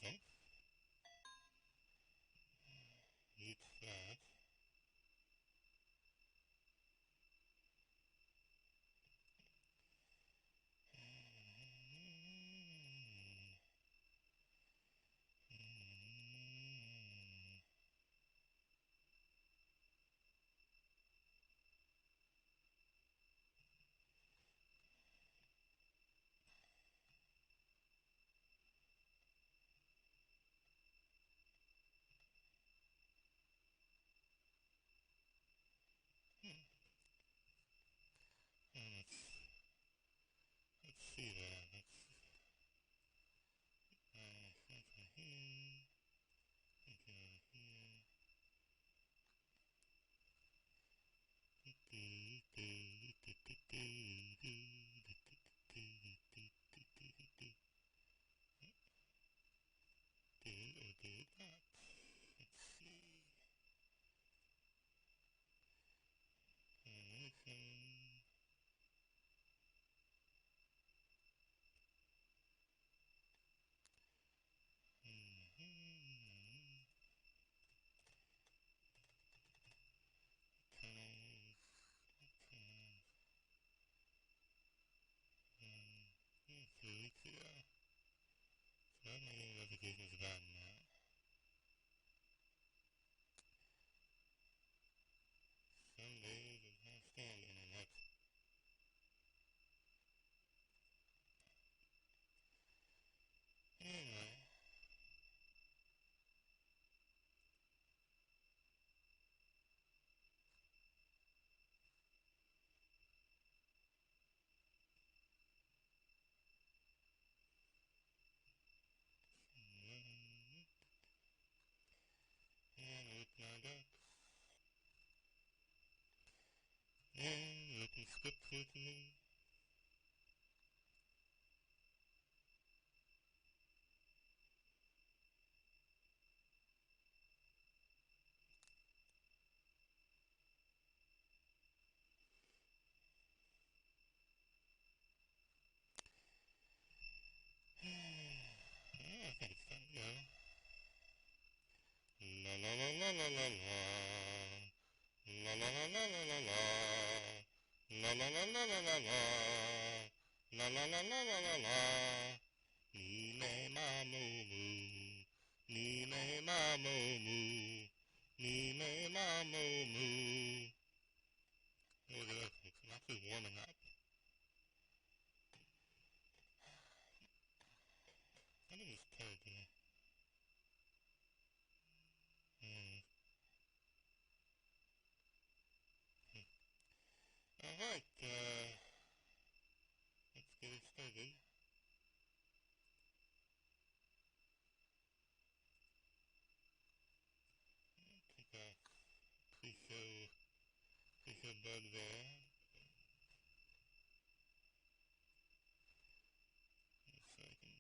Okay. Eat that. Let's see that. Something here. Something here. Do that. Let's see. Anything. Tunnels. Tunnels. So that may be notifications about that. Some days I can't stand the internet. Anyway. And open our duck. And open script with me. I think it's time to go. La la la la la la la. La la la la la la la. La la la la la la la. La la la la la la la. Ni me ma moo moo. Ni me ma moo moo. Ni me ma moo moo. Look at this, it's actually warming up. I think it's turkey. Alright, let's get it started. Take a pre-show bug there. So I can...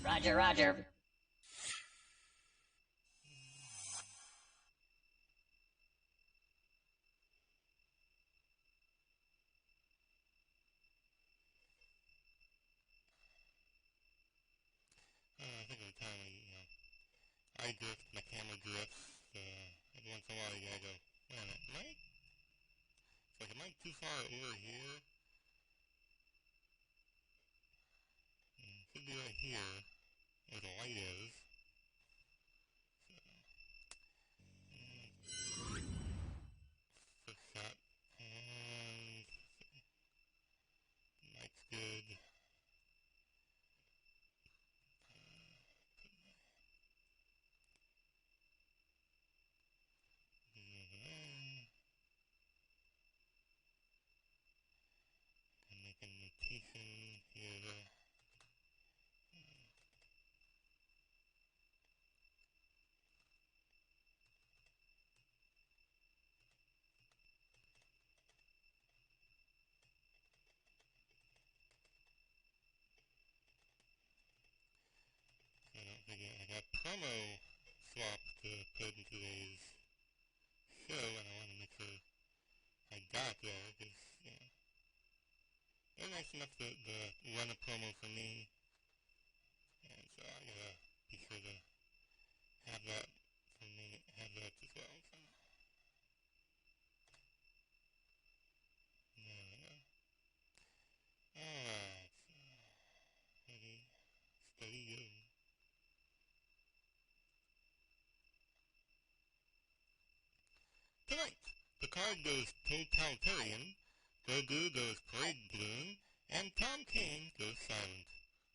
Roger, roger. I think every time I drift, my camera drifts, every once in a while you gotta go, wait a minute, it's like, am I too far over here? Should be right here, where the light is. Fix that, and light's good. And make a notation here. promo swap to put in today's show, and I want to make sure I got there, because, they're nice enough to run a promo for me, and so I gotta be sure to have that for me, have that as well, so. There we go. Alright, so, ready, steady, go. Tonight, Picard goes totalitarian, Grogu goes parade balloon, and Tom Kane goes silent.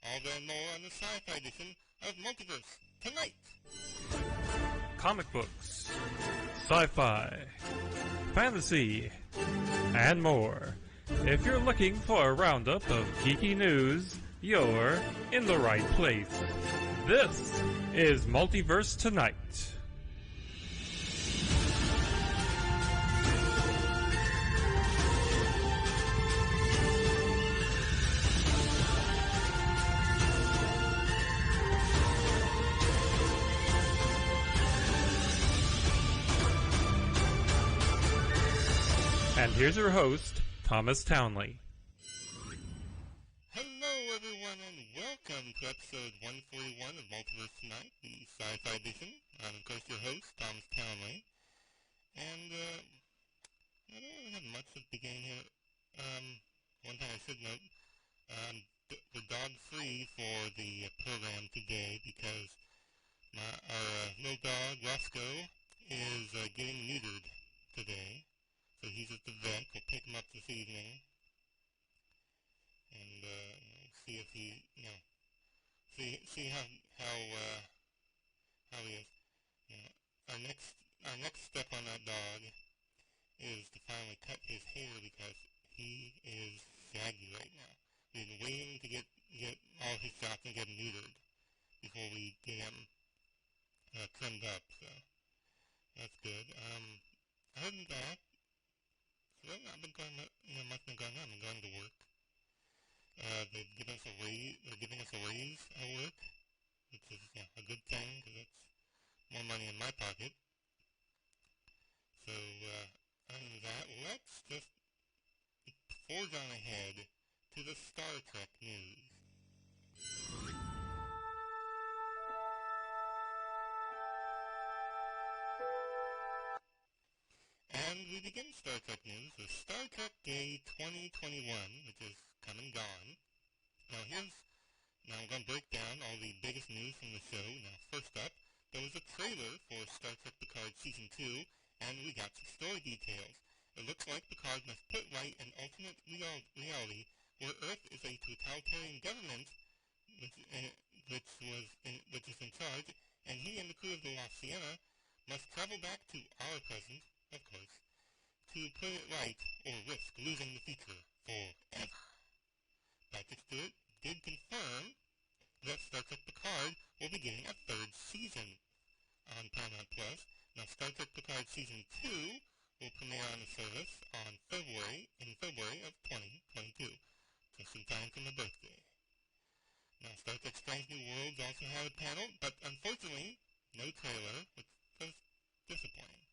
All that and more on the sci-fi edition of Multiverse Tonight. Comic books, sci-fi, fantasy, and more. If you're looking for a roundup of geeky news, you're in the right place. This is Multiverse Tonight. And here's your host, Thomas Townley. Hello everyone and welcome to episode 141 of Multiverse Tonight, the sci-fi edition. I'm of course your host, Thomas Townley. And I don't really have much at the beginning here. One thing I should note, we're dog-free for the program today because our little dog, Roscoe, is getting neutered today. So he's at the vet. We'll pick him up this evening and see if he, see how he is. Our next step on that dog is to finally cut his hair because he is shaggy right now. We've been waiting to get all his shots and get him neutered before we get him trimmed up. So that's good. Other than that. Well, I've been going, much been going on. I'm going to work. They're giving us a raise at work, which is, a good thing, because that's more money in my pocket. So, other than that, let's just forge on ahead to the Star Trek news. And we begin Star Trek news with Star Trek Day 2021, which is come and gone. Now I'm going to break down all the biggest news from the show. Now first up, there was a trailer for Star Trek Picard Season 2, and we got some story details. It looks like Picard must put right an alternate reality where Earth is a totalitarian government which is in charge, and he and the crew of the La Sirena must travel back to our present, of course, to put it right or risk losing the future forever. Patrick Stewart did confirm that Star Trek Picard will be getting a third season on Paramount Plus. Now, Star Trek Picard Season 2 will premiere on the service in February of 2022, just in time for my birthday. Now, Star Trek Strange New Worlds also had a panel, but unfortunately, no trailer, which was disappointing.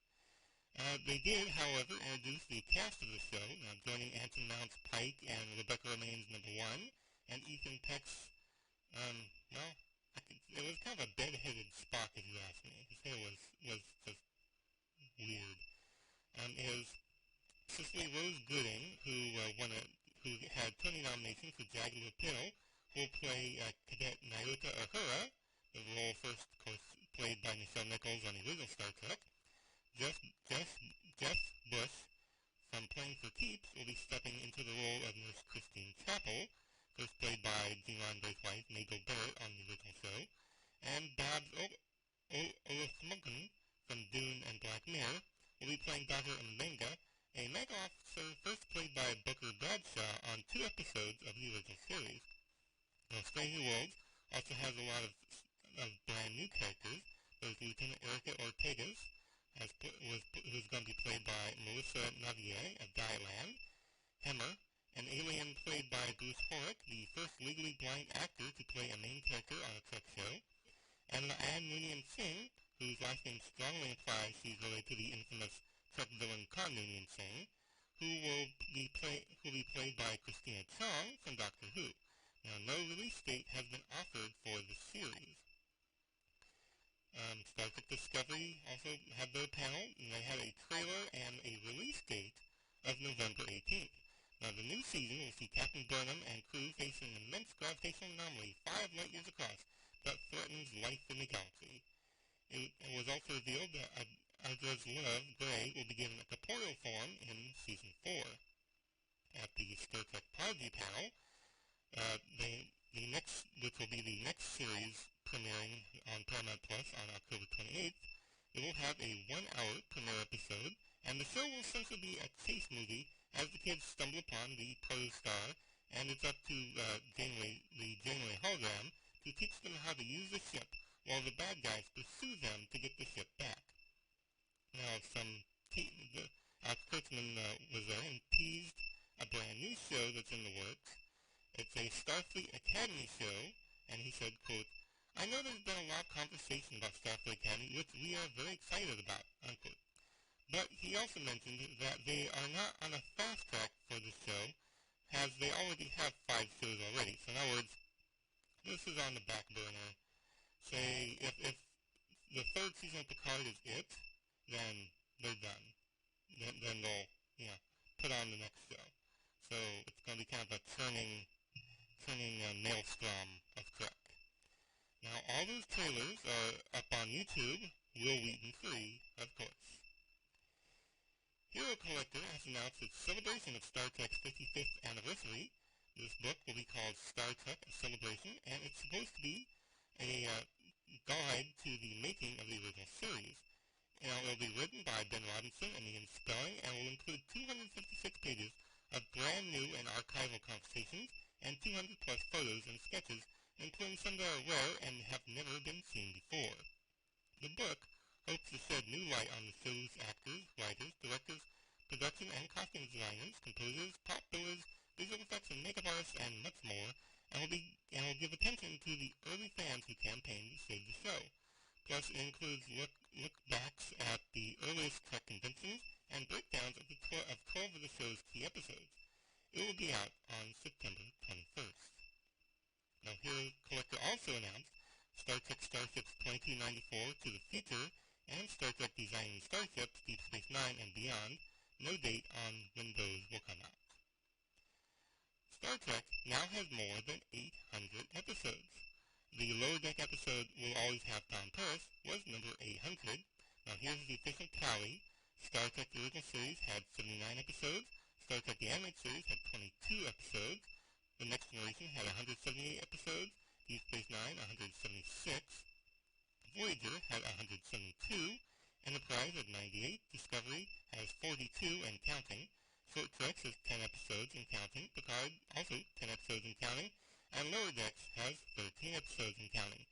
They did, however, introduce the cast of the show. Now, joining Anson Mount's Pike and Rebecca Romijn's Number One, and Ethan Peck's, it was kind of a bed-headed Spock, if you ask me. His hair was just weird. Is Cicely Rose Gooding, who had Tony nominations for Jagged Little Pill, will play Cadet Nyota Uhura, the role first, of course, played by Nichelle Nichols on the original Star Trek. Jeff Bush, from Playing for Keeps, will be stepping into the role of Nurse Christine Chapel, first played by Gene Roddenberry's wife, Mabel Barrett, on the original show. And Babs Olasmogan, from Dune and Black Mirror, will be playing Dr. Mbenga, a mega officer first played by Booker Bradshaw on 2 episodes of the original series. Now, Strange New Worlds also has a lot of brand new characters. There's Lieutenant Erica Ortegas, who's going to be played by Melissa Navier of Dialand, Hemmer, an alien played by Bruce Horrick, the first legally blind actor to play a main character on a Trek show, and Anne Noonien Singh, whose last name strongly implies she's related to the infamous Trek villain Khan Noonien Singh, who will be played by Christina Chong from Doctor Who. Now, no release date has been offered for the series. Star Trek Discovery also had their panel, and they had a trailer and a release date of November 18th. Now, the new season will see Captain Burnham and crew face an immense gravitational anomaly 5 light years across that threatens life in the galaxy. It was also revealed that Adra's love, Gray, will be given a corporeal form in Season 4. At the Star Trek Prodigy panel, which will be the next series premiering on Paramount Plus on October 28th, it will have a 1-hour premiere episode, and the show will essentially be a chase movie as the kids stumble upon the protostar, and it's up to the Janeway hologram to teach them how to use the ship, while the bad guys pursue them to get the ship back. Now, Alex Kurtzman was there and teased a brand new show that's in the works. It's a Starfleet Academy show, and he said, quote, "I know there's been a lot of conversation about Starfleet Academy, which we are very excited about," unquote. But he also mentioned that they are not on a fast track for the show, as they already have 5 shows already. So in other words, this is on the back burner. Say, if the 3rd season of Picard is it, then they're done. Then they'll, put on the next show. So it's going to be kind of a turning maelstrom of Trek. Now, all those trailers are up on YouTube, Will Wheaton free, of course. Hero Collector has announced its celebration of Star Trek's 55th anniversary. This book will be called Star Trek: A Celebration, and it's supposed to be a guide to the making of the original series. Now, it will be written by Ben Robinson and Ian Spelling, and will include 256 pages of brand new and archival conversations, and 200-plus photos and sketches, including some that are rare and have never been seen before. The book hopes to shed new light on the show's actors, writers, directors, production and costume designers, composers, prop builders, visual effects and makeup artists, and much more, and will give attention to the early fans who campaigned to save the show. Plus, it includes look-backs at the earliest Trek conventions and breakdowns of 12 of the show's key episodes. It will be out on September 21st. Now, Hero Collector also announced Star Trek Starships 2294 to the Future and Star Trek Designing Starships Deep Space Nine and Beyond. No date on when those will come out. Star Trek now has more than 800 episodes. The Lower Deck episode Will Always Have Tom Paris was number 800. Now here's the official tally. Star Trek the original series had 79 episodes. Star Trek the animated series had 22 episodes. The Next Generation had 178 episodes. Deep Space Nine 176. Voyager had 172. Enterprise had 98. Discovery has 42 and counting. Short Trek has 10 episodes and counting. Picard also 10 episodes and counting. And Lower Decks has 13 episodes and counting.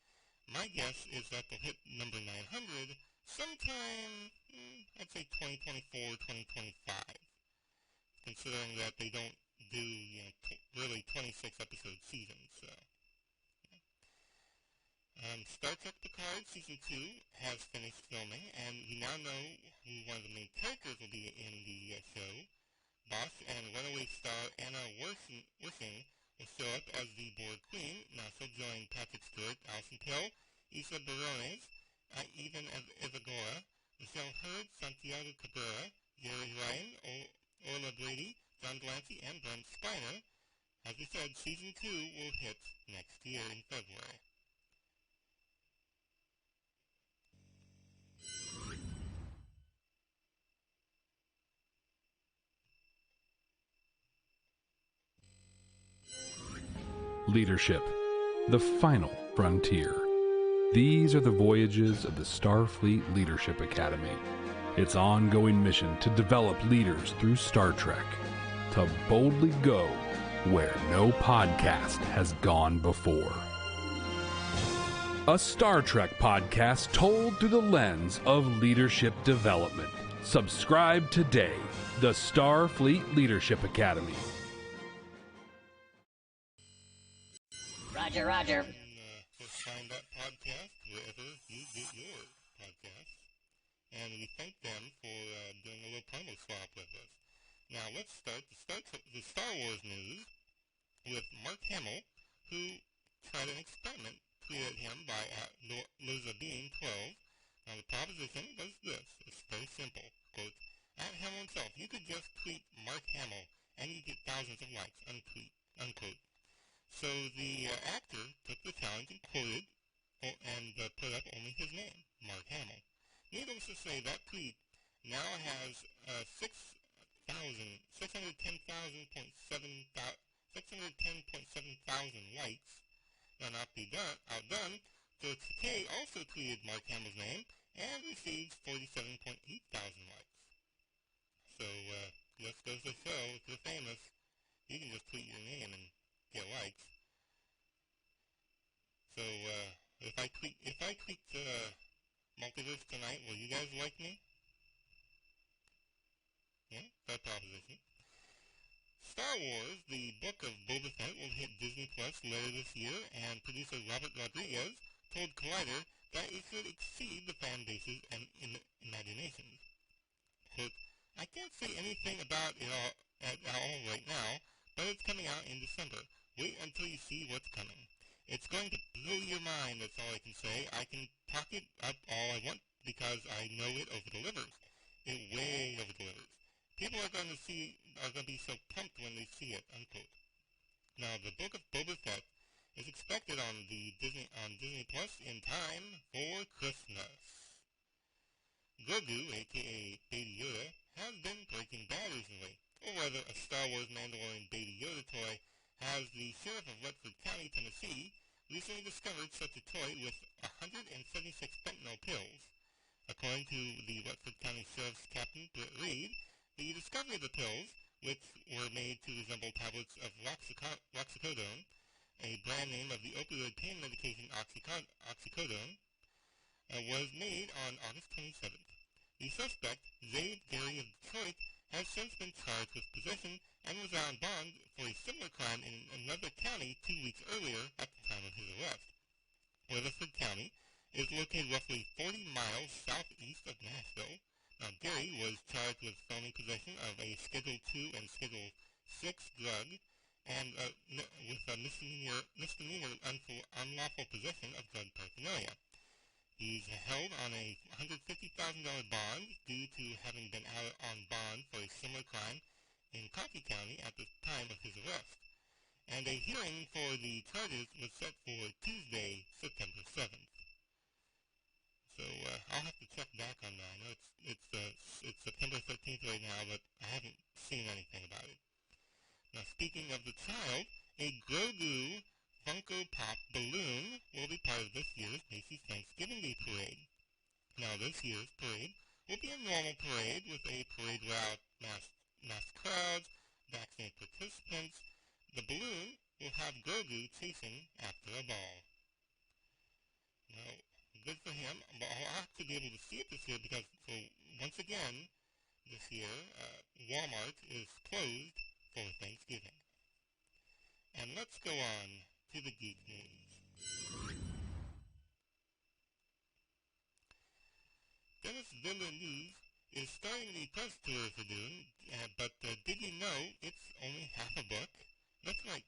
My guess is that they'll hit number 900 sometime, I'd say 2024, 2025. Considering that they don't do, really 26 episode seasons, so. Star Trek Picard Season 2 has finished filming, and we now know who one of the main characters will be in the show. Boss and runaway star Anna Wishing will show up as the Borg Queen. Now she'll join Patrick Stewart, Alison Pill, Isa Barones, Ivan Evagora, Michelle Hurd, Santiago Cabrera, Jerry Ryan, Orla Brady, John Delancey, and Brent Spiner. As we said, Season 2 will hit next year in February. Leadership, the final frontier. These are the voyages of the Starfleet Leadership Academy. Its ongoing mission to develop leaders through Star Trek, to boldly go where no podcast has gone before. A Star Trek podcast told through the lens of leadership development. Subscribe today. The Starfleet Leadership Academy. Roger, Roger. Find that podcast wherever you get your podcasts. And we thank them for doing a little promo swap with us. Now let's start the Star Wars news with Mark Hamill, who tried an experiment tweeted at him by @NozaBean12. Now the proposition was this. It's very simple. Quote, at Hamill himself, you could just tweet Mark Hamill and you get thousands of likes, unquote. So the actor took the challenge and quoted and put up only his name, Mark Hamill. Needless to say, that tweet now has 610.7 thousand likes. Now not be outdone, George Takei also tweeted Mark Hamill's name and received 47.8 thousand likes. So just goes to show, if you're famous, you can just tweet your name and get likes. So if I tweet Multiverse Tonight, will you guys like me? Yeah, that proposition. Star Wars, the Book of Boba Fett, will hit Disney Plus later this year, and producer Robert Rodriguez told Collider that it should exceed the fan base's imaginations. Quote, I can't say anything about it at all right now, but it's coming out in December. Wait until you see what's coming. It's going to blow your mind, that's all I can say. I can talk it up all I want because I know it over-delivers. It way over-delivers. People are going to be so pumped when they see it, unquote. Now, the Book of Boba Fett is expected on Disney Plus in time for Christmas. Grogu, aka Baby Yoda, has been breaking bad recently. Or rather, a Star Wars Mandalorian Baby Yoda toy has the Sheriff of Wexford County, Tennessee, recently discovered such a toy with 176 fentanyl pills. According to the Wexford County Sheriff's Captain Britt Reed, the discovery of the pills, which were made to resemble tablets of roxicodone, a brand name of the opioid pain medication oxycodone, was made on August 27th. The suspect, Zaid Gary of Detroit, has since been charged with possession and was on bond for a similar crime in another county 2 weeks earlier at the time of his arrest. Weatherford County is located roughly 40 miles southeast of Nashville. Now, Gary was charged with felony possession of a Schedule II and Schedule VI drug and with a misdemeanor unlawful possession of drug paraphernalia. He's held on a $150,000 bond due to having been out on bond for a similar crime in Coffee County at the time of his arrest. And a hearing for the charges was set for Tuesday, September 7th. So I'll have to check back on that. I know it's September 13th right now, but I haven't seen anything about it. Now, speaking of the child, a Grogu Funko Pop balloon will be part of this year's Macy's Thanksgiving Day Parade. Now, this year's parade will be a normal parade with a parade route, masked crowds, vaccinated participants. The balloon will have Grogu chasing after a ball. Now, good for him. I'll have to be able to see it this year because, once again, this year, Walmart is closed for Thanksgiving. And let's go on to the Geek News. Dennis Villeneuve is starting the press tour for Dune, but did you know it's only half a book? That's right,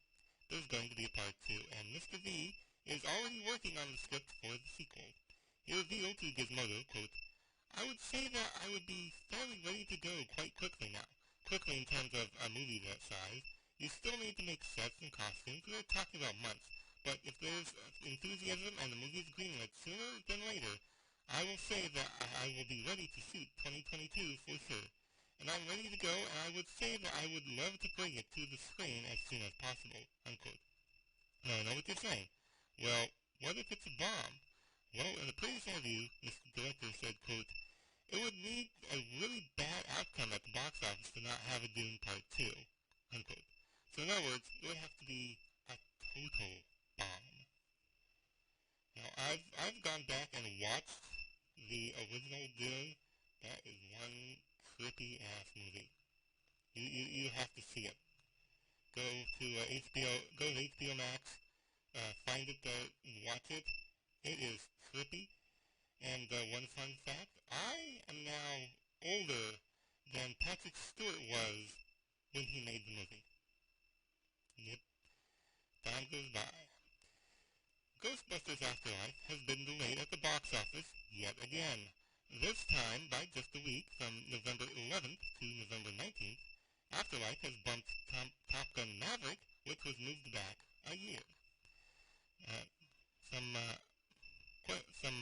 there's going to be a part 2, and Mr. V is already working on the script for the sequel. He revealed to Gizmodo, quote, I would say that I would be fairly ready to go quite quickly now. Quickly in terms of a movie that size. You still need to make sets and costumes. We're talking about months. But if there's enthusiasm and the movie's greenlit sooner than later, I will say that I will be ready to shoot 2022 for sure. And I'm ready to go, and I would say that I would love to bring it to the screen as soon as possible, unquote. Now, I know what you're saying. Well, what if it's a bomb? Well, in the previous interview, Mr. Director said, quote, it would need a really bad outcome at the box office to not have a Dune Part 2, unquote. So in other words, it would have to be a total bomb. Now, I've gone back and watched the original Dune. That is one trippy-ass movie. You have to see it. Go to HBO Max, find it there, watch it. It is trippy. And one fun fact, I am now older than Patrick Stewart was when he made the movie. Yep, time goes by. Ghostbusters Afterlife has been delayed at the box office yet again. This time by just a week, from November 11th to November 19th. Afterlife has bumped Top Gun Maverick, which was moved back a year. Uh, some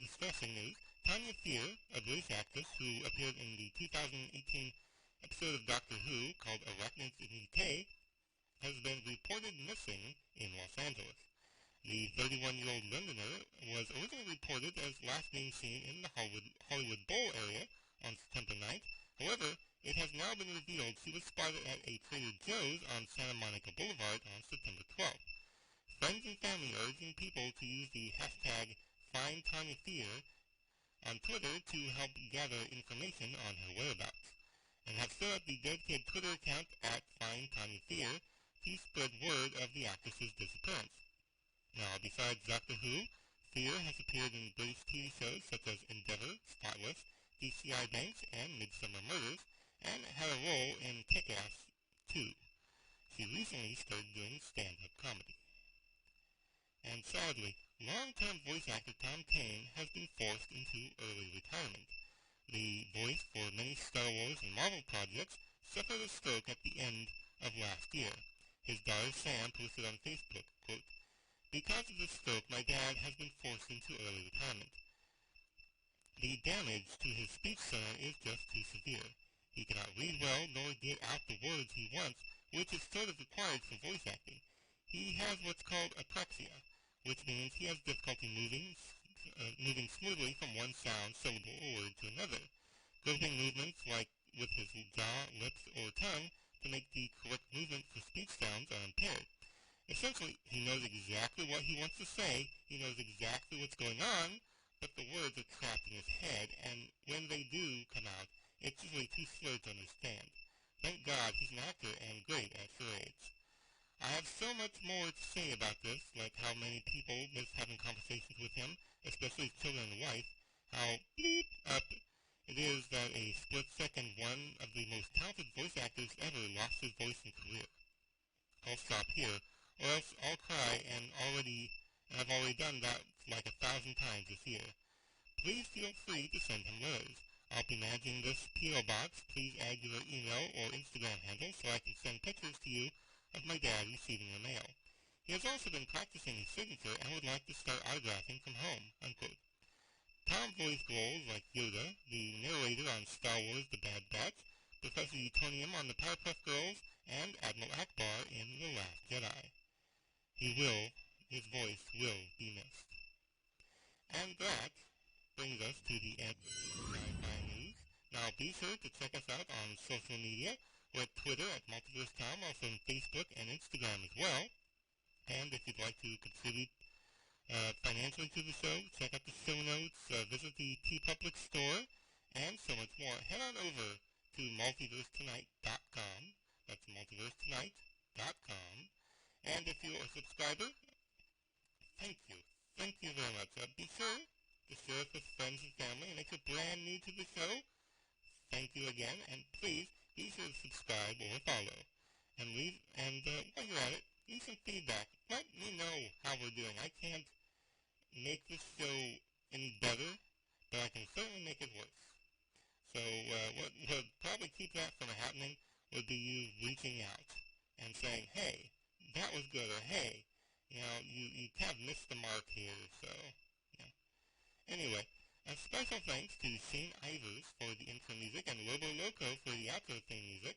distressing news. Tanya Fear, a British actress who appeared in the 2018 episode of Doctor Who called Arachnids in the UK, has been reported missing in Los Angeles. The 31-year-old Londoner was originally reported as last being seen in the Hollywood Bowl area on September 9th. However, it has now been revealed she was spotted at a Trader Joe's on Santa Monica Boulevard on September 12th. Friends and family are urging people to use the hashtag FindTanyaFear on Twitter to help gather information on her whereabouts, and have set up the dedicated Twitter account at FindTanyaFear to spread word of the actress's disappearance. Now, besides Doctor Who, Fear has appeared in British TV shows such as Endeavour, Spotless, DCI Banks, and Midsummer Murders, and had a role in Kick-Ass 2. She recently started doing stand-up comedy. And sadly, long-term voice actor Tom Kane has been forced into early retirement. The voice for many Star Wars and Marvel projects suffered a stroke at the end of last year. His daughter Sam posted on Facebook, quote, "Because of this stroke, my dad has been forced into early retirement. The damage to his speech center is just too severe. He cannot read well nor get out the words he wants, which is sort of required for voice acting. He has what's called apraxia, which means he has difficulty moving smoothly from one sound, syllable, or word to another. Gripping movements like with his jaw, lips, or tongue to make the correct movement for speech sounds are impaired. Essentially, he knows exactly what he wants to say, he knows exactly what's going on, but the words are trapped in his head, and when they do come out, it's usually too slurred to understand. Thank God he's an actor and great at charades. I have so much more to say about this, like how many people miss having conversations with him, especially his children and wife, how bleep up it is that a split second one of the most talented voice actors ever lost his voice and career. I'll stop here, or else I'll cry, and I've already done that like 1,000 times this year. Please feel free to send him letters. I'll be managing this P.O. box. Please add your email or Instagram handle so I can send pictures to you of my dad receiving the mail. He has also been practicing his signature and would like to start autographing from home, unquote. Tom voiced roles like Yoda, the narrator on Star Wars The Bad Batch, Professor Utonium on the Powerpuff Girls, and Admiral Akbar in The Last Jedi. His voice will be missed. And that brings us to the end of sci-fi news. Now be sure to check us out on social media. We're at Twitter at Multiverse Tom, also on Facebook and Instagram as well. And if you'd like to contribute financially to the show, check out the show notes, visit the TeePublic store, and so much more. Head on over to multiversetonight.com. That's multiversetonight.com. And if you're a subscriber, thank you. Thank you very much. Be sure to share it with friends and family. And if you're brand new to the show, thank you again. And please be sure to subscribe or follow. And while you're at it, leave some feedback. Let me know how we're doing. I can't make this show any better, but I can certainly make it worse. So what would probably keep that from happening would be you reaching out and saying, hey, that was good, or hey, you kind of missed the mark here, so, yeah. Anyway, a special thanks to Shane Ivers for the intro music and Lobo Loco for the outro theme music.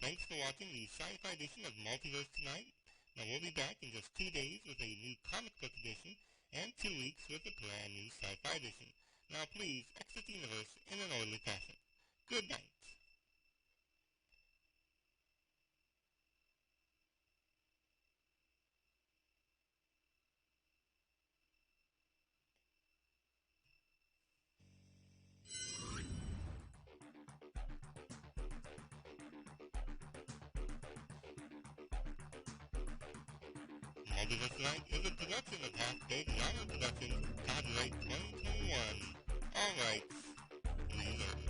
Thanks for watching the sci-fi edition of Multiverse Tonight. Now we'll be back in just 2 days with a new comic book edition, and 2 weeks with a brand new sci-fi edition. Now please exit the universe in an orderly fashion. Good night. Multiverse Tonight is a production of Half-Baked Genre Productions, copyright 2021. All rights reserved.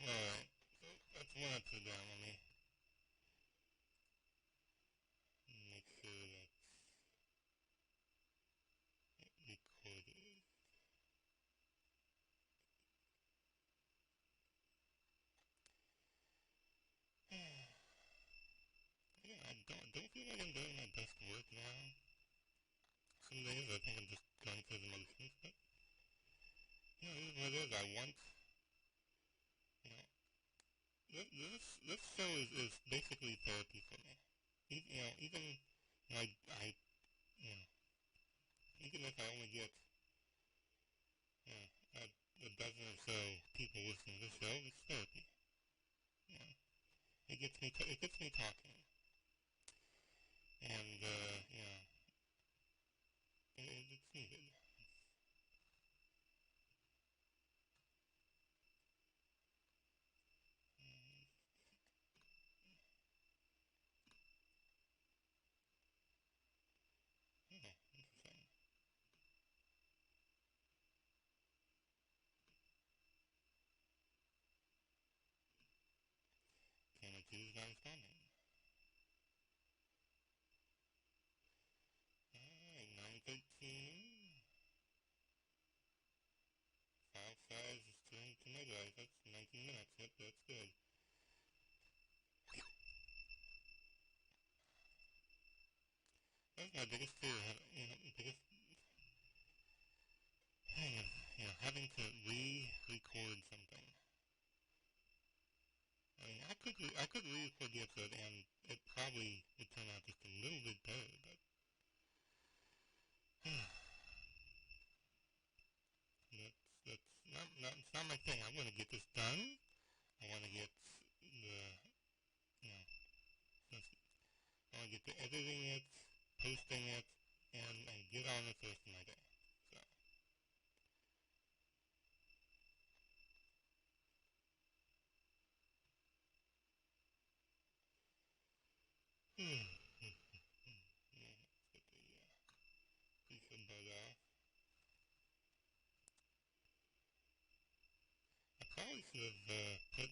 Alright, so that's one episode down. Let me make sure that's recorded. Yeah, I don't feel like I'm doing my best work now. Some days I think I'm just going through the motions, but you know, it is what it is. I want, you know, this show is basically therapy for me. Even you know, you know, even if I only get, you know, a dozen or so people listening to the show, it's therapy. You know, it gets me talking, and you know, it's needed. Yeah, interesting. Camera 2 is not responding. Alright, 9:13. File size is 202 megabytes. That's 19 minutes. Yep, that's good. That's my biggest fear. Biggest thing is, having to re-record something. I mean, I could re-record the episode and it probably would turn out just a little bit better, but it's not my thing. I want to get this done. I want to get the, you know, I want to get to editing it, posting it, and get on with the rest of my day. So. Yeah, let's get the piece of bug off. I probably should have put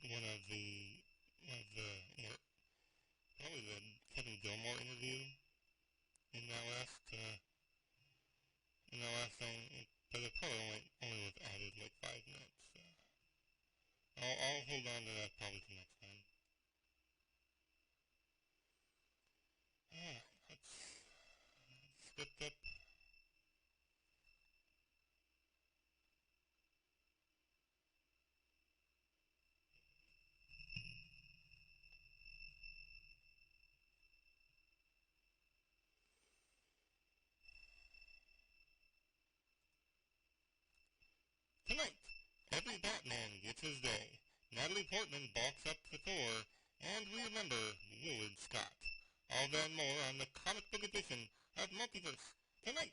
probably the Kevin Gilmore interview in that last thing, but it probably only was added like 5 minutes. So I'll hold on to that probably till next time. Alright, let's script up. Tonight, every Batman gets his day. Natalie Portman balks up to Thor, and we remember Willard Scott. All that and more on the comic book edition of Multiverse Tonight.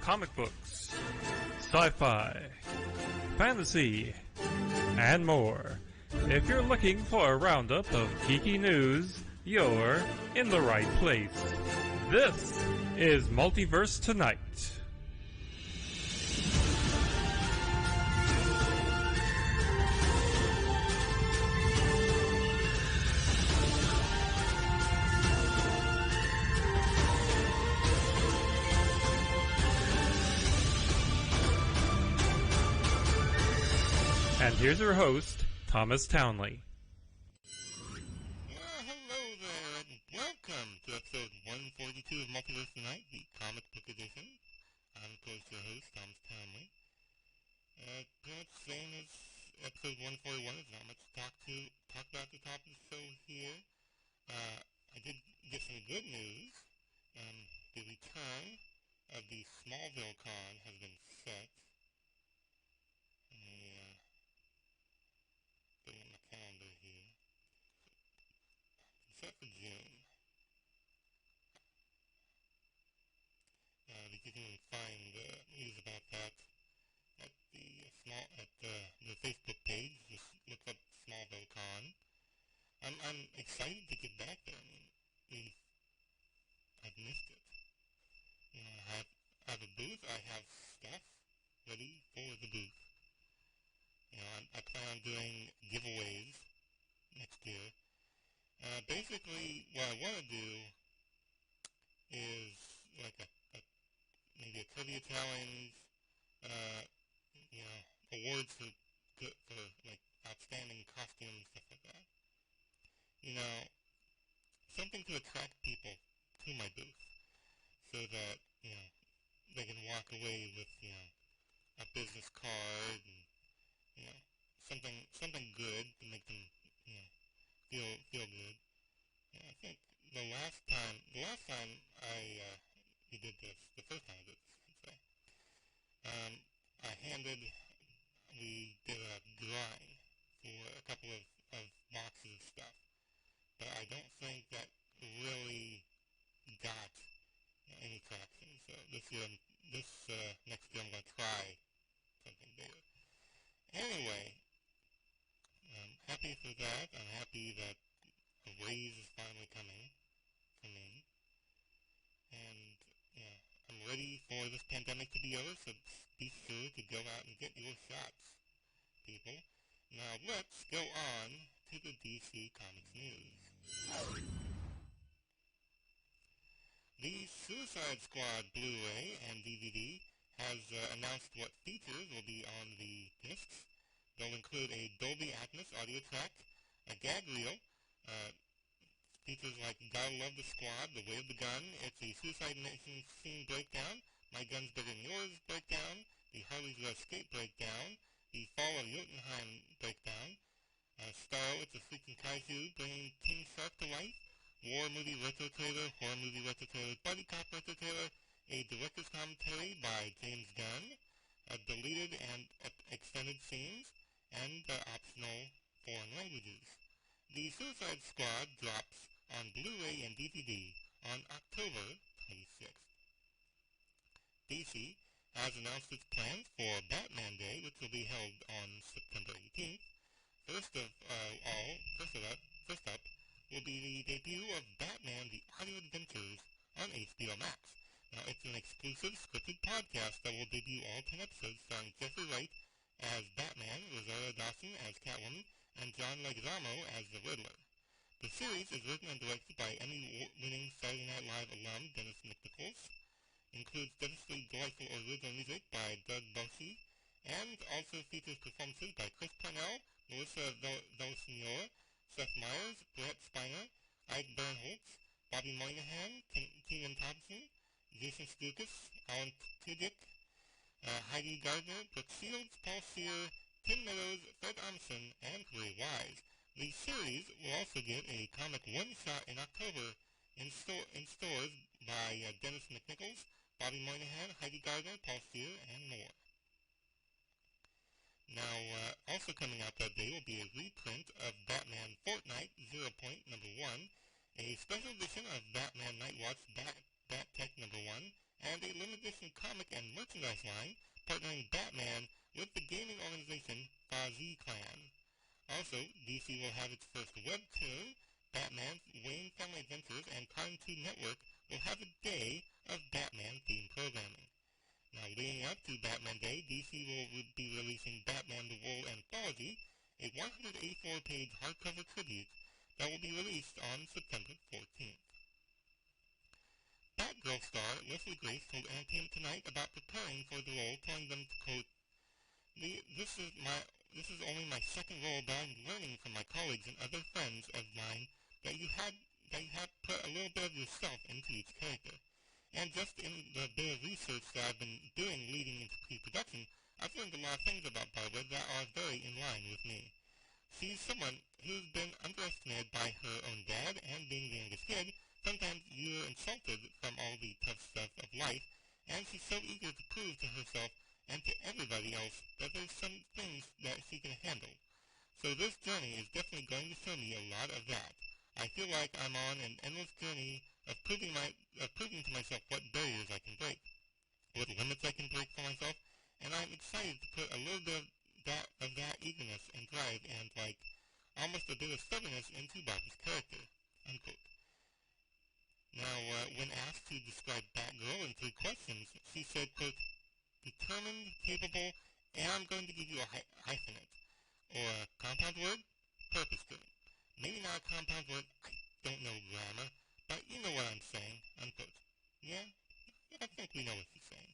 Comic books, sci-fi, fantasy, and more. If you're looking for a roundup of geeky news, you're in the right place. This is Multiverse Tonight. And here's your host, Thomas Townley. Hello there, and welcome to episode 142 of Multiverse Tonight, the comic book edition. I'm, of course, your host, Thomas Townley. Pretty much same as episode 141. There's not much to talk about at the top of the show here. I did get some good news. The return of the Smallville Con has been set. Let me put it in my calendar here. It's set for June. But you can find news about that at the Facebook page. Just look up Smallville Con. I'm excited to get back there. I mean, I've missed it. You know, I have a booth. I have stuff ready for the booth. You know, I plan on doing giveaways next year. Basically, what I want to do is like maybe a trivia challenge. You know, awards for like outstanding costumes, stuff like that. You know, something to attract people to my booth, so that you know they can walk away with a business card and you know something good to make them feel good. Yeah, I think the last time we did this, the first time I did this, I'd say, we did a drawing for a couple of boxes of stuff, but I don't think that really got any traction. So next year I'm going to try something bigger. Anyway, I'm happy for that. I'm happy that a raise is finally coming in. And, I'm ready for this pandemic to be over, so be sure to go out and get your shots, people. Now let's go on to the DC Comics news. The Suicide Squad Blu-ray and DVD has announced what features will be on the discs. They'll include a Dolby Atmos audio track, a gag reel, features like Gotta Love the Squad, The Way of the Gun, It's a Suicide Mission Scene Breakdown, My Gun's Bigger Than Yours Breakdown, The Harley's Escape Breakdown, The Fall of Jotunheim Breakdown, Starro, It's a Freaking Kaiju, Bringing King Shark to Life, War Movie Retro Trailer, Horror Movie Retro Trailer, Buddy Cop Retro Trailer, a director's commentary by James Gunn, deleted and extended scenes, and optional foreign languages. The Suicide Squad drops on Blu-ray and DVD on October 26th. DC has announced its plans for Batman Day, which will be held on September 18th. First up will be the debut of Batman: The Audio Adventures on HBO Max. Now, it's an exclusive scripted podcast that will debut all 10 episodes starring Jeffrey Wright as Batman, Rosario Dawson as Catwoman, and John Leguizamo as the Riddler. The series is written and directed by Emmy-winning Saturday Night Live alum Dennis McNichols, includes deliciously delightful original music by Doug Boshie, and also features performances by Chris Parnell, Melissa Villaseñor, Seth Meyers, Brett Spiner, Ike Barinholtz, Bobby Moynihan, Keegan Thompson, Jason Stukas, Alan Tudyk, Heidi Gardner, Brooke Shields, Paul Scheer, Tim Meadows, Fred Armisen, and Ray Wise. The series will also get a comic one-shot in October in stores by Dennis McNichols, Bobby Moynihan, Heidi Gardner, Paul Scheer, and more. Now, also coming out that day will be a reprint of Batman Fortnite 0. Number 1, a special edition of Batman Nightwatch Bat Tech Number 1, and a limited edition comic and merchandise line partnering Batman with the gaming organization Fazi Clan. Also, DC will have its first webtoon, Batman's Wayne Family Adventures, and Cartoon Network will have a day of Batman-themed programming. Now, leading up to Batman Day, DC will be releasing Batman the World Anthology, a 184-page hardcover tribute that will be released on September 14th. Batgirl star Leslie Grace told Entertainment Tonight about preparing for the role, telling them to quote, This is only my second role, but I'm learning from my colleagues and other friends of mine that you have put a little bit of yourself into each character. And just in the bit of research that I've been doing leading into pre-production, I've learned a lot of things about Barbara that are very in line with me. She's someone who's been underestimated by her own dad, and being the youngest kid, sometimes you're insulted from all the tough stuff of life, and she's so eager to prove to herself and to everybody else that there's some things that she can handle. So this journey is definitely going to show me a lot of that. I feel like I'm on an endless journey of proving to myself what barriers I can break, what limits I can break for myself, and I'm excited to put a little bit of that eagerness and drive and, like, almost a bit of stubbornness into Barbara's character, unquote. Now, when asked to describe Batgirl in 3 questions, she said, quote, determined, capable, and I'm going to give you a hyphenate, or a compound word, purpose-driven. Maybe not a compound word, I don't know grammar, but you know what I'm saying, unquote. Yeah, I think we know what she's saying.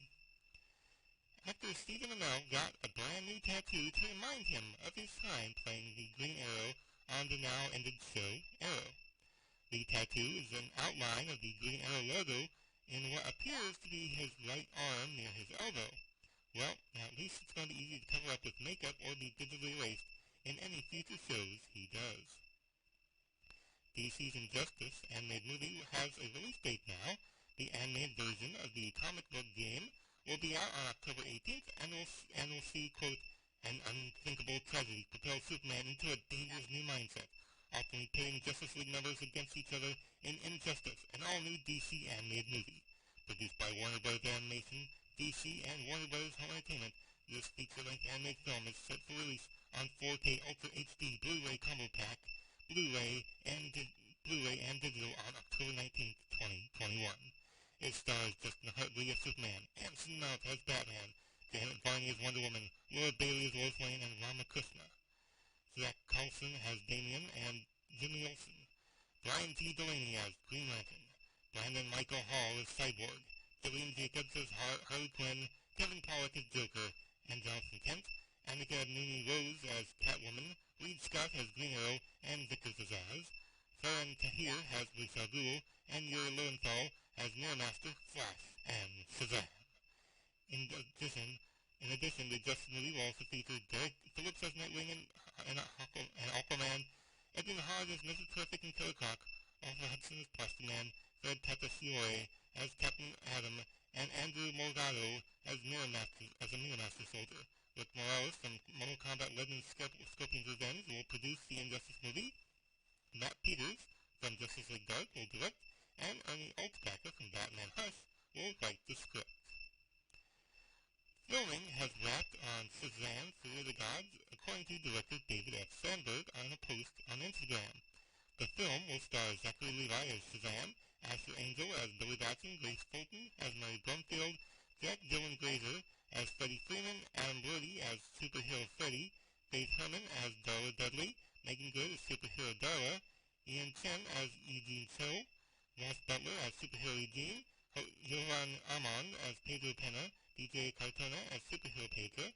Actor Stephen Amell got a brand new tattoo to remind him of his time playing the Green Arrow on the now-ended show Arrow. The tattoo is an outline of the Green Arrow logo in what appears to be his right arm near his elbow. Well, at least it's going to be easy to cover up with makeup or be digitally erased in any future shows he does. DC's Injustice animated movie has a release date now. The animated version of the comic book game will be out on October 18th, and will see, quote, an unthinkable tragedy propels Superman into a dangerous new mindset, often pitting Justice League members against each other in Injustice, an all-new DC animated movie. Produced by Warner Bros. Animation, DC, and Warner Bros. Home Entertainment, this feature-length animated film is set for release on 4K Ultra HD Blu-ray Combo Pack, Blu-ray and digital on October 19th, 2021. It stars Justin Hartley as Superman, Anson Mount as Batman, Janet Varney as Wonder Woman, Laura Bailey as Lois Lane, and Ramakrishna. Zach Carlson as Damian and Jimmy Olsen. Brian T. Delaney as Green Lantern. Brandon Michael Hall as Cyborg. Gillian Jacobs as Harley Quinn. Kevin Pollak as Joker. And Jonathan Kent. Annika Nuni Rose as Catwoman. Reed Scott as Green Arrow and Victor Zazaz. Farhan Tahir as Ra's al Ghul. And Yuri Lowenthal as Mirror Master, Flash, and Shazam. In addition, the Justice movie will also feature Derek Phillips as Nightwing and Aquaman, Edwin Hogg as Mr. Terrific and Killer Croc, Arthur Hudson as Plastic Man, Fred Tatasciore as Captain Atom, and Andrew Morgado as a Mirror Master soldier. Rick Morales from Mortal Kombat Legends Scorpion's Revenge will produce the Injustice movie. Matt Peters from Justice League Dark will direct, and Ernie Altpacker from Batman Hush will write the script. Filming has wrapped on Shazam! Fury of the Gods, according to director David F. Sandberg on a post on Instagram. The film will star Zachary Levi as Shazam, Asher Angel as Billy Batson, Grace Fulton as Mary Brumfield, Jack Dylan Grazer as Freddie Freeman, Adam Brody as Superhero Freddy, Faith Herman as Darla Dudley, Megan Good as Superhero Darla, Ian Chen as Eugene Cho, Ross Butler as Superhero Eugene, Johan Amon as Pedro Pena, DJ Cartona as Superhero Pedro,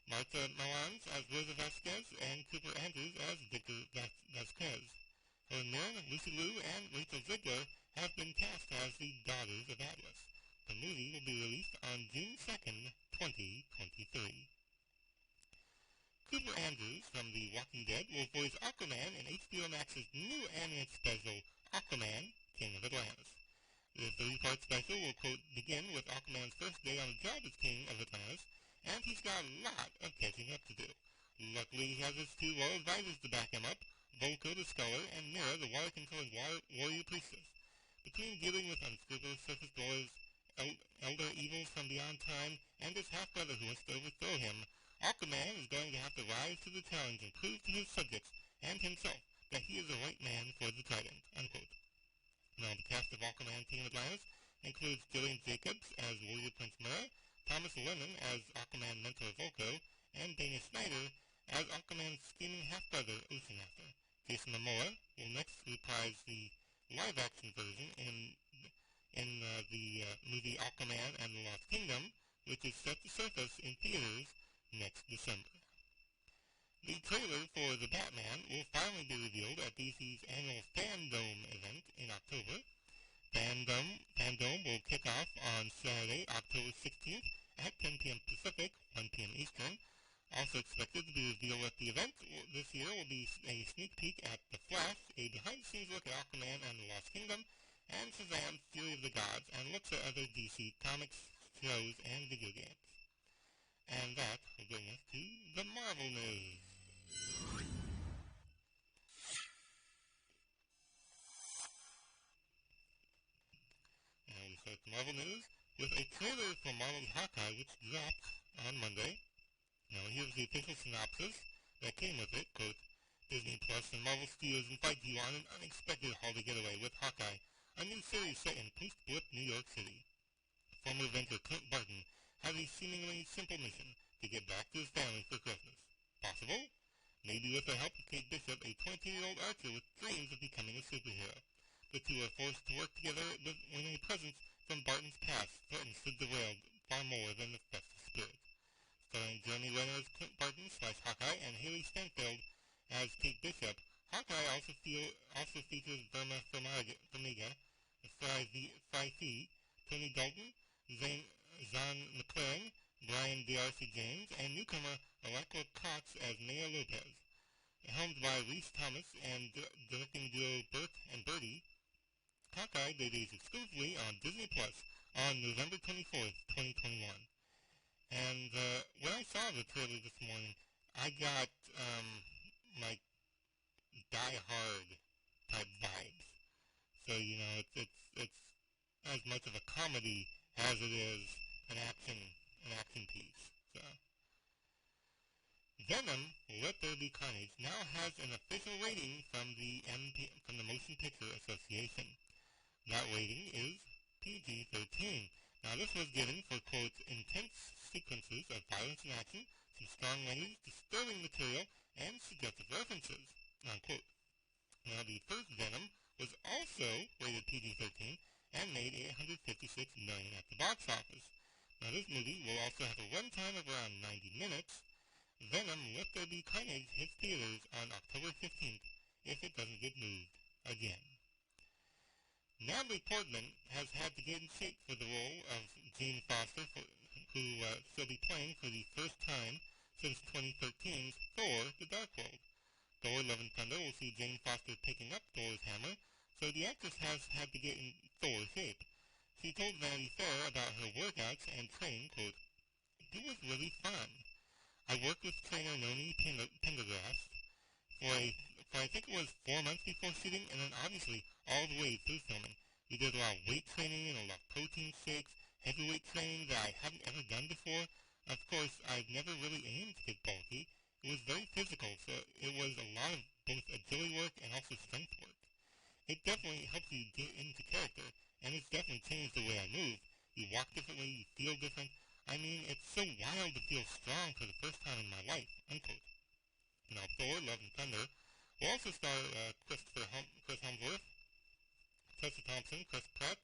Marta Malans as Rosa Vasquez, and Cooper Andrews as Victor Vasquez. Helen Mirren, Lucy Liu, and Rachel Ziegler have been cast as the Daughters of Atlas. The movie will be released on June 2nd, 2023. Cooper Andrews from The Walking Dead will voice Aquaman in HBO Max's new animated special, Aquaman, King of Atlantis. The 3-part special will, quote, begin with Aquaman's first day on the job as King of Atlantis, and he's got a lot of catching up to do. Luckily, he has his 2 royal advisors to back him up, Volko the Scholar and Mira the water-controlling warrior priestess. Between dealing with unscrupulous surface dwellers, elder evils from beyond time, and his half-brother who wants to overthrow him, Aquaman is going to have to rise to the challenge and prove to his subjects and himself that he is the right man for the trident, unquote. Now, the cast of Aquaman King of Atlantis includes Gillian Jacobs as Warrior Prince Mira, Thomas Lennon as Aquaman Mentor Volko, and Dana Snyder as Aquaman's scheming half-brother Ocean Master. Jason Momoa will next reprise the live-action version in the movie Aquaman and the Lost Kingdom, which is set to surface in theaters next December. The trailer for The Batman will finally be revealed at DC's annual Fandome event in October. Fandome will kick off on Saturday, October 16th at 10 p.m. Pacific, 1 p.m. Eastern. Also expected to be revealed at the event this year will be a sneak peek at The Flash, a behind-the-scenes look at Aquaman and the Lost Kingdom, and Shazam! Fury of the Gods, and looks at other DC comics, shows, and video games. And that will bring us to the Marvel news. And we start the Marvel news with a trailer for Marvel's Hawkeye, which dropped on Monday. Now, here's the official synopsis that came with it. Quote, Disney Plus and Marvel Studios invite you on an unexpected holiday getaway with Hawkeye, a new series set in post-blip New York City. Former inventor Clint Barton has a seemingly simple mission to get back to his family for Christmas. Possible? Maybe with the help of Kate Bishop, a 20-year-old archer with dreams of becoming a superhero. The two are forced to work together when a presence from Barton's past threatens to derail far more than the festive spirit. Starring Jeremy Renner as Clint Barton / Hawkeye and Haley Steinfeld as Kate Bishop, Hawkeye also features Verma Farmiga, Phi-Phi, Tony Dalton, Zahn McClaren, Brian D'Arcy James, and newcomer Alakwa Cox as Maya Lopez. Helmed by Reese Thomas and directing duo Bert and Birdie, Hawkeye debuts exclusively on Disney Plus on November 24th, 2021. And when I saw the trailer this morning, I got like Die Hard type vibes. So it's as much of a comedy as it is an action piece. So Venom: Let There Be Carnage now has an official rating from the Motion Picture Association. That rating is PG-13. Now, this was given for, quote, intense sequences of violence and action, some strong language, disturbing material, and suggestive references, unquote. Now, the first Venom was also rated PG-13 and made $856 million at the box office. Now, this movie will also have a runtime of around 90 minutes. Venom: Let There Be Carnage hits theaters on October 15th if it doesn't get moved again. Natalie Portman has had to get in shape for the role of Jane Foster, who she'll be playing for the first time since 2013's Thor: The Dark World. Thor: Love and Thunder will see Jane Foster picking up Thor's hammer, so the actress has had to get in Thor shape. She told Vanity Fair about her workouts and training, quote, It was really fun. I worked with trainer Noni Pendergast for I think it was 4 months before shooting, and then obviously all the way through filming. We did a lot of weight training and a lot of protein shakes, heavyweight training that I hadn't ever done before. Of course, I've never really aimed to get bulky. It was very physical, so it was a lot of both agility work and also strength work. It definitely helps you get into character, and it's definitely changed the way I move. You walk differently, you feel different. I mean, it's so wild to feel strong for the first time in my life, unquote. Now, Thor: Love and Thunder will also star Chris Hemsworth, Tessa Thompson, Chris Pratt,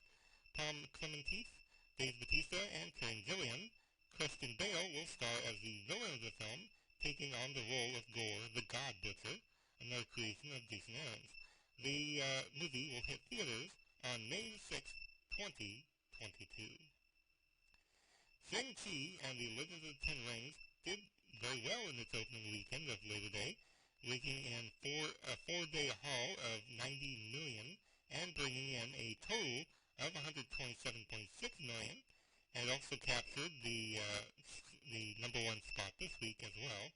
Tom Clementif, Dave Bautista, and Karen Gillian. Christian Bale will star as the villain of the film, taking on the role of Gore the God Butcher, another creation of Jason Aaron's. The movie will hit theaters on May 6, 2022. Shang-Chi and the Legends of the Ten Rings did very well in its opening weekend of Labor Day, raking in a four-day haul of $90 million and bringing in a total of $127.6 million, and also captured the number one spot this week as well.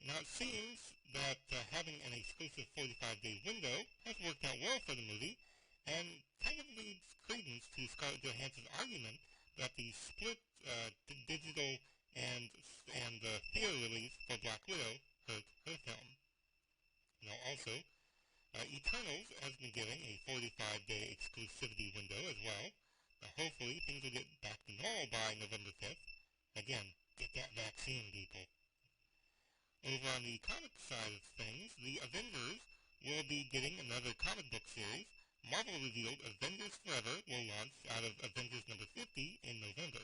Now, it seems that having an exclusive 45-day window has worked out well for the movie, and kind of leads credence to Scarlett Johansson's argument that the split digital and theater release for Black Widow hurt her film. Now, also, Eternals has been given a 45-day exclusivity window as well. Now, hopefully, things will get back to normal by November 5th. Again, get that vaccine, people. Over on the comic side of things, the Avengers will be getting another comic book series. Marvel revealed Avengers Forever will launch out of Avengers number 50 in November.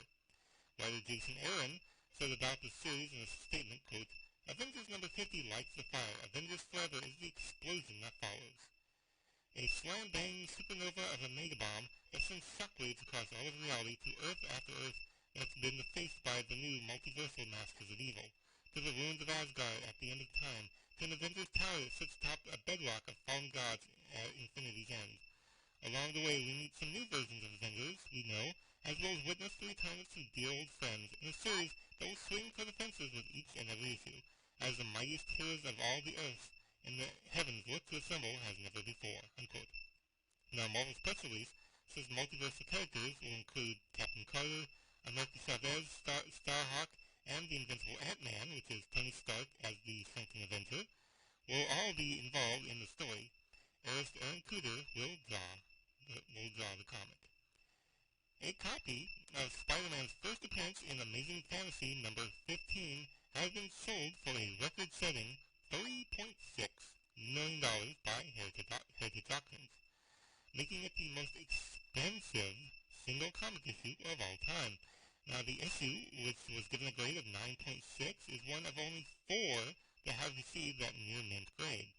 Writer Jason Aaron said about the series in a statement, quote, Avengers number 50 lights the fire. Avengers Forever is the explosion that follows. A slam-bang supernova of a megabomb that sends shockwaves across all of reality to Earth after Earth that's been faced by the new multiversal masters of evil, to the ruins of Asgard at the end of time, to an Avengers tower that sits atop a bedrock of fallen gods at infinity's end. Along the way, we meet some new versions of Avengers we know, as well as witness the return of some dear old friends in a series that will swing for the fences with each and every issue, as the mightiest heroes of all the earth and the heavens look to assemble as never before, unquote. Now, Marvel's press release says multiverse of characters will include Captain Carter, America Chavez, Starhawk, and the Invincible Ant-Man, which is Tony Stark as the Shrinking Avenger, will all be involved in the story. Artist Aaron Kuder will draw the comic. A copy of Spider-Man's first appearance in Amazing Fantasy number 15 has been sold for a record-setting $3.6 million by Heritage Auctions, making it the most expensive single comic issue of all time. Now, the issue, which was given a grade of 9.6, is one of only 4 that has received that near mint grade.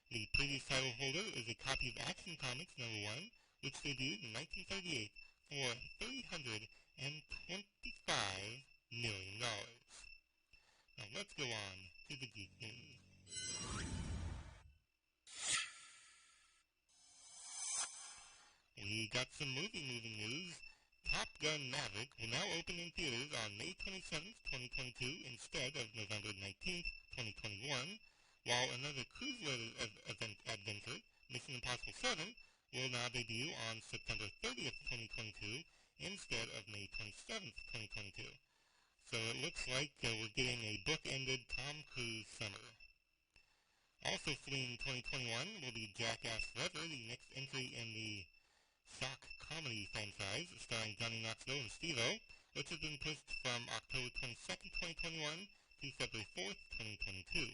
The previous title holder is a copy of Action Comics number 1, which debuted in 1938 for $325 million. Now let's go on to the Geek News. We got some movie news. Top Gun Maverick will now open in theaters on May 27th, 2022 instead of November 19th, 2021, while another cruise adventure, Mission Impossible 7, will now debut on September 30th, 2022 instead of May 27th, 2022. So it looks like we're getting a book-ended Tom Cruise summer. Also fleeing 2021 will be Jackass Forever, the next entry in the shock comedy franchise starring Johnny Knoxville and Steve-O, which has been pushed from October 22nd, 2021 to February 4th, 2022.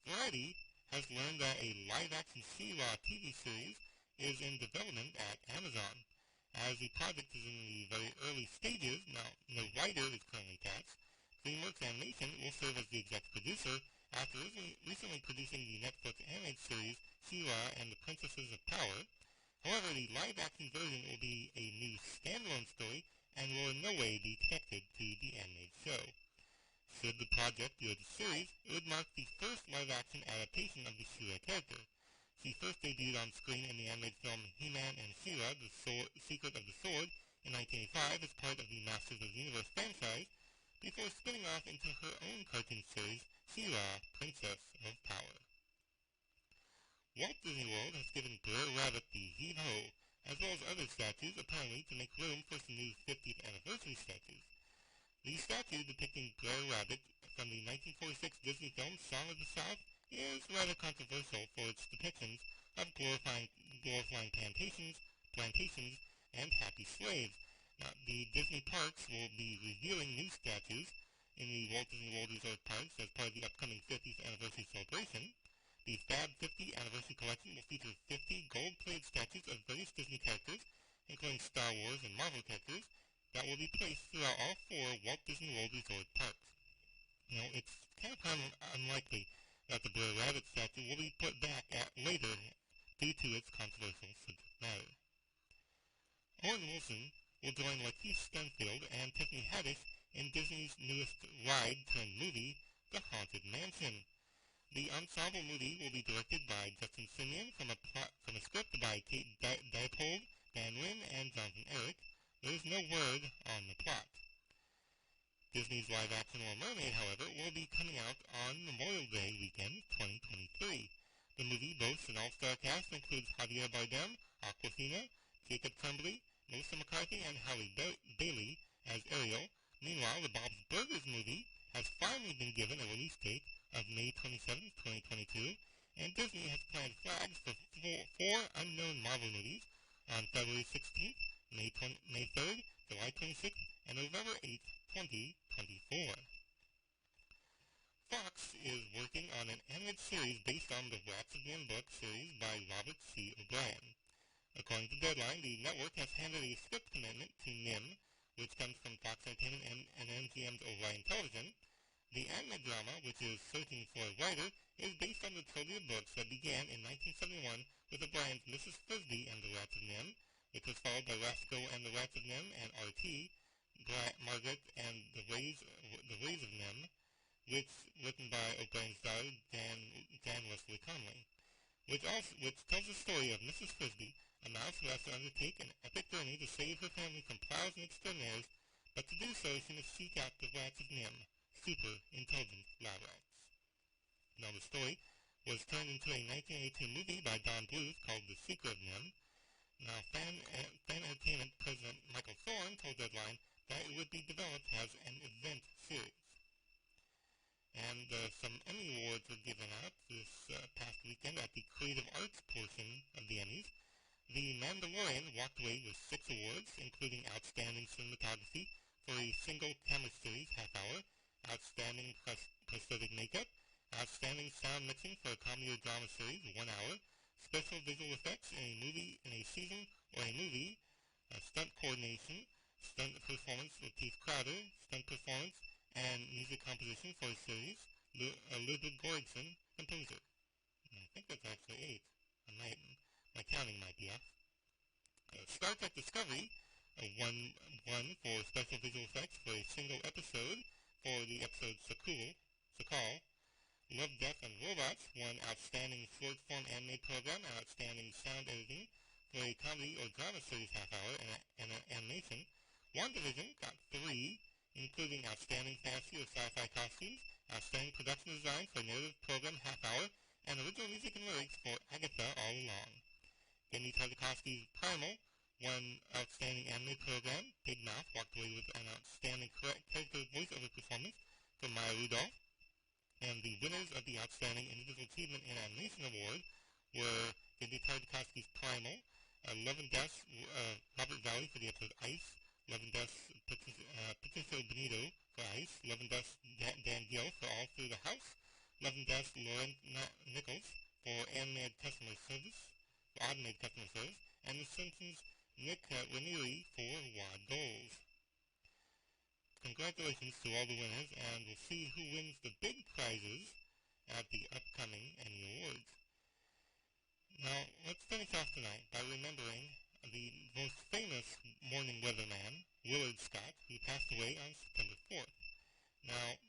Variety has learned that a live-action She-Ra TV series is in development at Amazon. As the project is in the very early stages, now no writer is currently attached, DreamWorks Animation will serve as the executive producer after recently producing the Netflix animated series She-Ra and the Princesses of Power. However, the live-action version will be a new standalone story and will in no way be connected to the animated show. Should the project be a series, it would mark the first live-action adaptation of the She-Ra character. She first debuted on screen in the animated film He-Man and She-Ra, The Secret of the Sword, in 1985 as part of the Masters of the Universe franchise, before spinning off into her own cartoon series, She-Ra, Princess of Power. Walt Disney World has given Brer Rabbit the heave-ho, as well as other statues, apparently to make room for some new 50th anniversary statues. The statue depicting Brer Rabbit from the 1946 Disney film Song of the South is rather controversial for its depictions of glorifying plantations, and happy slaves. Now, the Disney parks will be revealing new statues in the Walt Disney World Resort parks as part of the upcoming 50th anniversary celebration. The Fab 50 Anniversary Collection will feature 50 gold-plated statues of various Disney characters, including Star Wars and Marvel characters, that will be placed throughout all 4 Walt Disney World Resort parks. Now, it's kind of unlikely that the Brer Rabbit statue will be put back at later due to its controversial subject matter. Owen Wilson will join Lakeith Stanfield and Tiffany Haddish in Disney's newest ride-turned-movie, The Haunted Mansion. The ensemble movie will be directed by Justin Simien from a script by Kate Dippold, Dan Lin, and Jonathan Eric. There is no word on the plot. Disney's live-action Little Mermaid, however, will be coming out on Memorial Day weekend 2023. The movie boasts an all-star cast that includes Javier Bardem, Awkwafina, Jacob Tremblay, Melissa McCarthy, and Halle Bailey as Ariel. Meanwhile, the Bob's Burgers movie has finally been given a release date of May 27, 2022, and Disney has planted flags for 4 unknown Marvel movies on February 16th, May 3rd, July 26th, and November 8th, 2024. Fox is working on an animated series based on the Rats of the End book series by Robert C. O'Brien. According to Deadline, the network has handed a script commitment to NIM, which comes from Fox Entertainment and MGM's Orion Television. The anime drama, which is searching for a writer, is based on the trilogy of books that began in 1971 with O'Brien's Mrs. Frisby and the Rats of NIM, which was followed by Rasco and the Rats of NIM and R.T., Margaret and the Ways of Nim, which written by O'Brien's daughter, Dan Wesley Conway, which tells the story of Mrs. Frisbee, a mouse who has to undertake an epic journey to save her family from prowls and exterminators, but to do so she must seek out the rats of Nim, super intelligent lab rats. Now the story was turned into a 1982 movie by Don Bluth called The Secret of Nim. Now Fan Entertainment President Michael Thorne told Deadline that it would be developed as an event series. And some Emmy Awards were given out this past weekend at the Creative Arts portion of the Emmys. The Mandalorian walked away with 6 awards, including Outstanding Cinematography for a single camera series, half hour, Outstanding Prosthetic Makeup, Outstanding Sound Mixing for a comedy or drama series, 1 hour, Special Visual Effects in a season or a movie, Stunt Coordination, Stunt Performance with Keith Crowder, Stunt Performance, and Music Composition for a series, Ludwig Göransson, Composer. I think that's actually 8. My counting might be off. Star Trek Discovery won for Special Visual Effects for a single episode for the episode Sakal. Love, Death, and Robots won Outstanding Short Form Anime Program and Outstanding Sound Editing for a comedy or drama series half hour and an animation. WandaVision got 3, including Outstanding Fantasy or Sci-Fi Costumes, Outstanding Production Design for Narrative Program half hour, and Original Music and Lyrics for Agatha All Along. Gendy Tartakovsky's Primal won Outstanding Anime Program. Big Mouth walked away with an Outstanding Character Voiceover Performance for Maya Rudolph. And the winners of the Outstanding Individual Achievement in Animation Award were Gendy Tartakovsky's Primal, Love and Death, Robert Valley for the episode Ice, Love and Death, Patricio Benito for Ice, Love and Death, Dan Gill for All Through the House, Love and Death, Lauren Nichols for Automated Customer Service, and The Simpsons' Nick Ranieri for Wad Goals. Congratulations to all the winners, and we'll see who wins the big prizes at the upcoming Emmy Awards. Now, let's finish off tonight by remembering the most famous morning weatherman, Willard Scott, who passed away on September 4th. Now,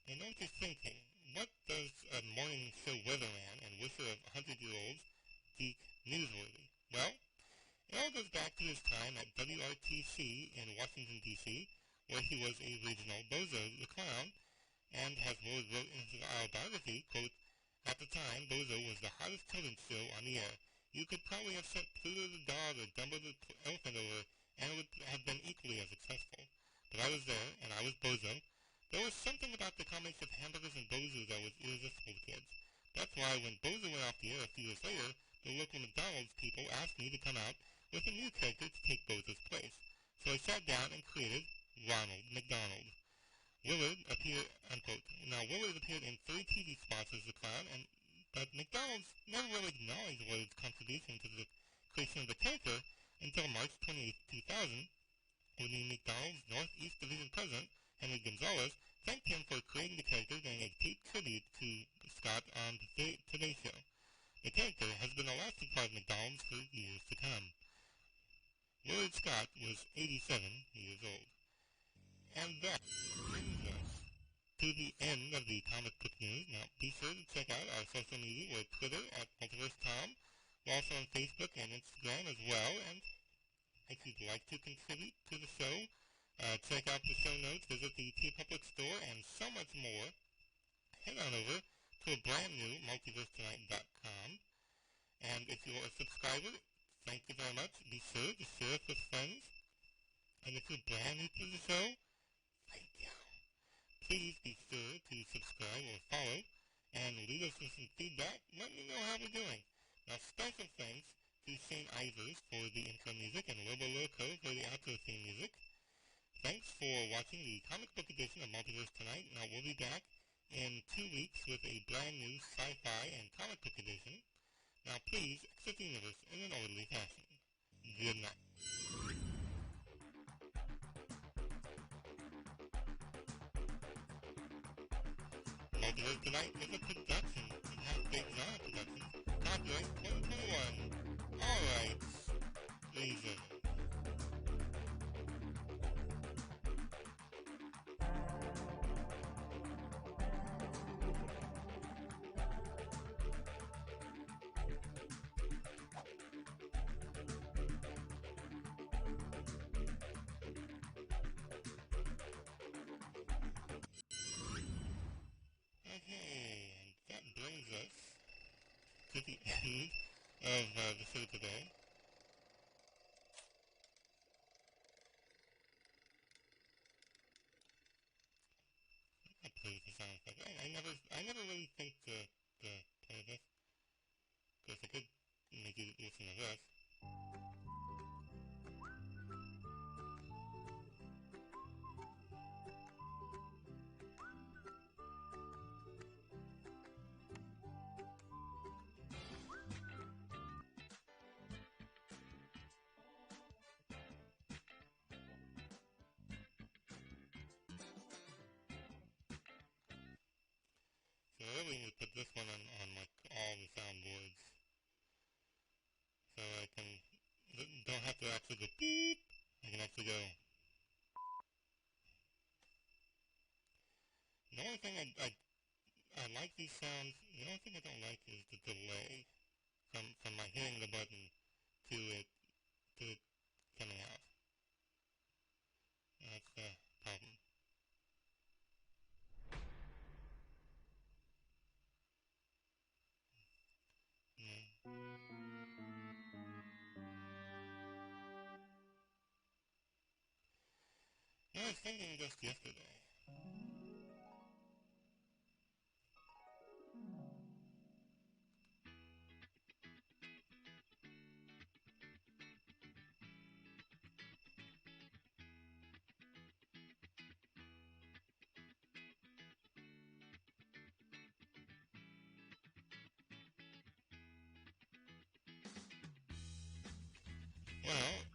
I know what you're thinking. What does a morning show weatherman and wisher of 100-year-olds Geek newsworthy? Well, it all goes back to his time at WRTC in Washington, D.C., where he was a regional Bozo the Clown, and as Willard wrote in his autobiography, quote, "At the time, Bozo was the hottest children's show on the air. You could probably have sent Pluto the dog or Dumbo the elephant over, and it would have been equally as successful. But I was there, and I was Bozo. There was something about the combination of hamburgers and Bozo that was irresistible to kids. That's why when Bozo went off the air a few years later, the local McDonald's people asked me to come out with a new character to take Bozo's place. So I sat down and created Ronald McDonald. Willard appeared," unquote. Now, Willard appeared in 3 TV spots as the clown, but McDonald's never really acknowledged Willard's contribution to the creation of the character until March 28, 2000, when the McDonald's Northeast Division President, Henry Gonzalez, thanked him for creating the character during a taped tribute to Scott on the Today Show. The character has been a lasting part of McDonald's for years to come. Willard Scott was 87 years old. And that brings us to the end of the comic book news. Now, be sure to check out our social media. We're Twitter at Multiverse Tom. We're also on Facebook and Instagram as well. And if you'd like to contribute to the show, check out the show notes, visit the TeePublic store, and so much more. Head on over to a brand new MultiverseTonight.com. And if you're a subscriber, thank you very much. Be sure to share it with friends. And if you're brand new to the show, thank you. Please be sure to subscribe or follow and leave us with some feedback. Let me know how we're doing. Now, special thanks to Shane Ivers for the intro music and Lobo Loco for the outro theme music. Thanks for watching the comic book edition of Multiverse Tonight. Now, we'll be back in 2 weeks with a brand new sci-fi and comic book edition. Now, please exit the universe in an orderly fashion. Good night. Multiverse Tonight is a production of Half-Baked Genre Productions. Copyright 2021. All rights reserved. at the end of the show today. I play the sound effect. I never really think to play this, because I could make you listen to this. So I really need to put this one on like all the soundboards, so I don't have to actually go beep. I can actually go. The only thing I like these sounds. The only thing I don't like is the delay from my hitting the button to it coming out. That's the problem. Yeah. I was thinking just yesterday. Well,